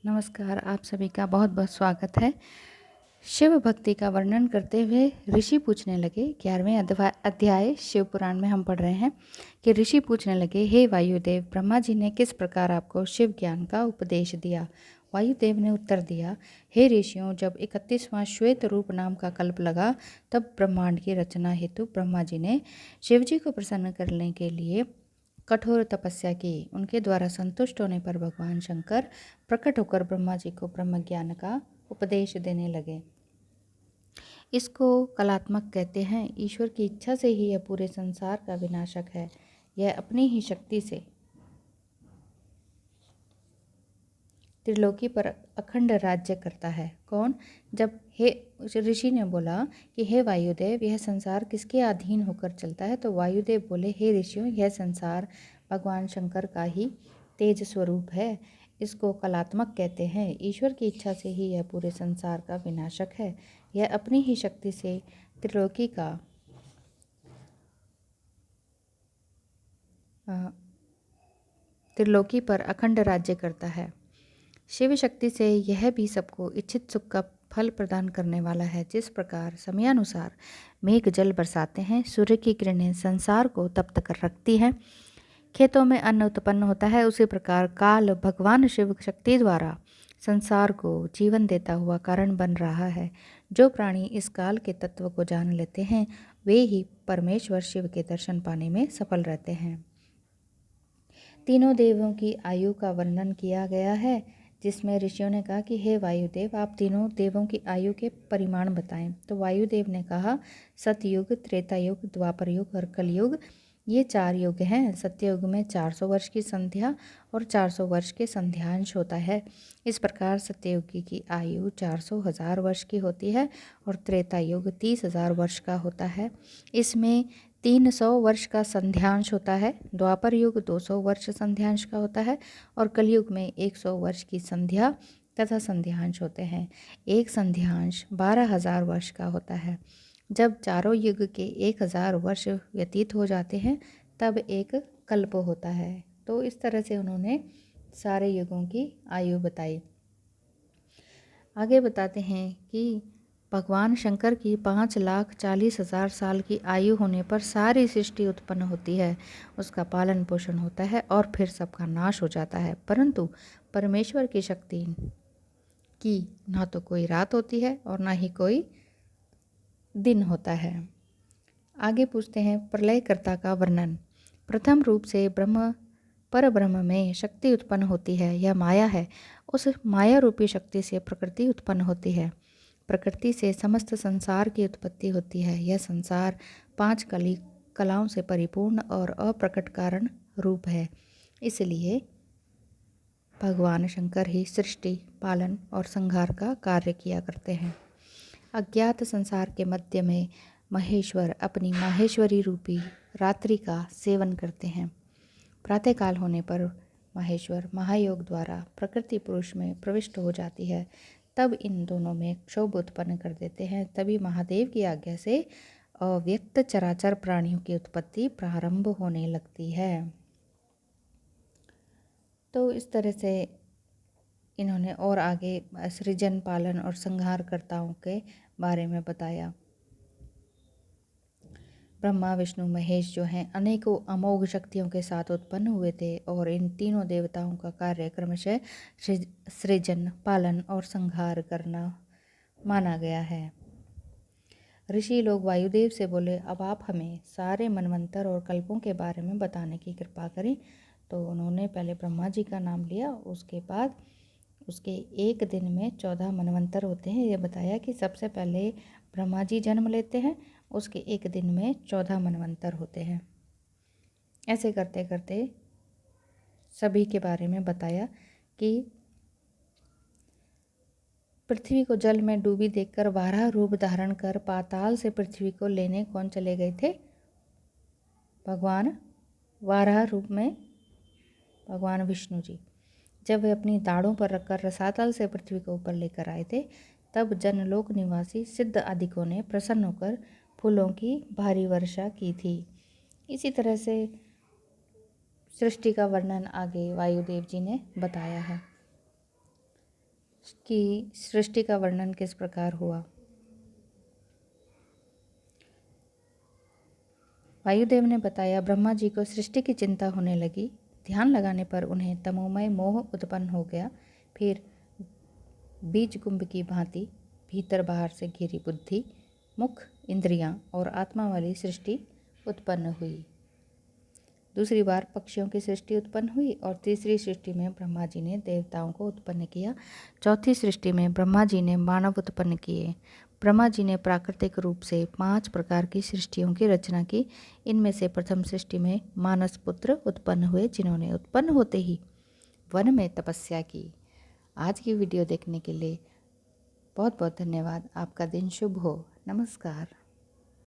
नमस्कार, आप सभी का बहुत बहुत स्वागत है। शिव भक्ति का वर्णन करते हुए ऋषि पूछने लगे। 11वें अध्याय शिव पुराण में हम पढ़ रहे हैं कि ऋषि पूछने लगे, हे वायुदेव, ब्रह्मा जी ने किस प्रकार आपको शिव ज्ञान का उपदेश दिया? वायुदेव ने उत्तर दिया, हे ऋषियों, जब 31वां श्वेत रूप नाम का कल्प लगा तब ब्रह्मांड की रचना हेतु ब्रह्मा जी ने शिव जी को प्रसन्न करने के लिए कठोर तपस्या की। उनके द्वारा संतुष्ट होने पर भगवान शंकर प्रकट होकर ब्रह्मा जी को ब्रह्म ज्ञान का उपदेश देने लगे। इसको कलात्मक कहते हैं। ईश्वर की इच्छा से ही यह पूरे संसार का विनाशक है। यह अपनी ही शक्ति से त्रिलोकी पर अखंड राज्य करता है। कौन? जब हे ऋषि ने बोला कि हे वायुदेव, यह संसार किसके अधीन होकर चलता है? तो वायुदेव बोले, हे ऋषियों, यह संसार भगवान शंकर का ही तेज स्वरूप है। इसको कलात्मक कहते हैं। ईश्वर की इच्छा से ही यह पूरे संसार का विनाशक है। यह अपनी ही शक्ति से त्रिलोकी पर अखंड राज्य करता है। शिव शक्ति से यह भी सबको इच्छित सुख का फल प्रदान करने वाला है। जिस प्रकार समयानुसार मेघ जल बरसाते हैं, सूर्य की किरणें संसार को तप्त कर रखती हैं, खेतों में अन्न उत्पन्न होता है, उसी प्रकार काल भगवान शिव शक्ति द्वारा संसार को जीवन देता हुआ कारण बन रहा है। जो प्राणी इस काल के तत्व को जान लेते हैं, वे ही परमेश्वर शिव के दर्शन पाने में सफल रहते हैं। तीनों देवों की आयु का वर्णन किया गया है, जिसमें ऋषियों ने कहा कि हे वायुदेव, आप तीनों देवों की आयु के परिमाण बताएं। तो वायुदेव ने कहा, सतयुग, त्रेता युग, द्वापर युग और कलयुग, ये 4 युग हैं। सत्ययुग में 400 वर्ष की संध्या और 400 वर्ष के संध्यांश होता है। इस प्रकार सत्ययुगी की आयु 400,000 वर्ष की होती है और त्रेता युग 30,000 वर्ष का होता है। इसमें 300 वर्ष का संध्यांश होता है। द्वापर युग 200 वर्ष संध्यांश का होता है और कलयुग में 100 वर्ष की संध्या तथा संध्यांश होते हैं। एक संध्यांश 12,000 वर्ष का होता है। जब चारों युग के 1000 वर्ष व्यतीत हो जाते हैं, तब एक कल्प होता है। तो इस तरह से उन्होंने सारे युगों की आयु बताई। आगे बताते हैं कि भगवान शंकर की 5,40,000 साल की आयु होने पर सारी सृष्टि उत्पन्न होती है, उसका पालन पोषण होता है और फिर सबका नाश हो जाता है। परंतु परमेश्वर की शक्ति की ना तो कोई रात होती है और ना ही कोई दिन होता है। आगे पूछते हैं प्रलयकर्ता का वर्णन। प्रथम रूप से पर ब्रह्म में शक्ति उत्पन्न होती है, यह माया है। उस माया रूपी शक्ति से प्रकृति उत्पन्न होती है। प्रकृति से समस्त संसार की उत्पत्ति होती है। यह संसार 5 कलाओं से परिपूर्ण और अप्रकट कारण रूप है। इसलिए भगवान शंकर ही सृष्टि, पालन और संहार का कार्य किया करते हैं। अज्ञात संसार के मध्य में महेश्वर अपनी माहेश्वरी रूपी रात्रि का सेवन करते हैं। प्रातःकाल होने पर महेश्वर महायोग द्वारा प्रकृति पुरुष में प्रविष्ट हो जाती है। तब इन दोनों में क्षोभ उत्पन्न कर देते हैं। तभी महादेव की आज्ञा से अव्यक्त चराचर प्राणियों की उत्पत्ति प्रारंभ होने लगती है। तो इस तरह से इन्होंने और आगे सृजन, पालन और संहारकर्ताओं के बारे में बताया। ब्रह्मा, विष्णु, महेश जो हैं अनेकों अमोघ शक्तियों के साथ उत्पन्न हुए थे और इन तीनों देवताओं का कार्य क्रमशः सृजन, पालन और संहार करना माना गया है। ऋषि लोग वायुदेव से बोले, अब आप हमें सारे मनवंतर और कल्पों के बारे में बताने की कृपा करें। तो उन्होंने पहले ब्रह्मा जी का नाम लिया, उसके बाद उसके एक दिन में 14 मनवंतर होते हैं। ये बताया कि सबसे पहले ब्रह्मा जी जन्म लेते हैं, उसके एक दिन में 14 मनवंतर होते हैं। ऐसे करते करते सभी के बारे में बताया कि पृथ्वी को जल में डूबी देखकर वाराह रूप धारण कर पाताल से पृथ्वी को लेने कौन चले गए थे? भगवान वाराह रूप में भगवान विष्णु जी। जब वे अपनी दाढ़ों पर रखकर रसातल से पृथ्वी को ऊपर लेकर आए थे, तब जनलोक निवासी सिद्ध आदिकों ने प्रसन्न होकर फूलों की भारी वर्षा की थी। इसी तरह से सृष्टि का वर्णन आगे वायुदेव जी ने बताया है। की सृष्टि का वर्णन किस प्रकार हुआ। वायुदेव ने बताया, ब्रह्मा जी को सृष्टि की चिंता होने लगी। ध्यान लगाने पर उन्हें तमोमय मोह उत्पन्न हो गया। फिर बीज कुंभ की भांति भीतर बाहर से घिरी बुद्धि, मुख, इंद्रियां और आत्मा वाली सृष्टि उत्पन्न हुई। दूसरी बार पक्षियों की सृष्टि उत्पन्न हुई और तीसरी सृष्टि में ब्रह्मा जी ने देवताओं को उत्पन्न किया। चौथी सृष्टि में ब्रह्मा जी ने मानव उत्पन्न किए। ब्रह्मा जी ने प्राकृतिक रूप से 5 प्रकार की सृष्टियों की रचना की। इनमें से प्रथम सृष्टि में मानस पुत्र उत्पन्न हुए, जिन्होंने उत्पन्न होते ही वन में तपस्या की। आज की वीडियो देखने के लिए बहुत बहुत धन्यवाद। आपका दिन शुभ हो। नमस्कार।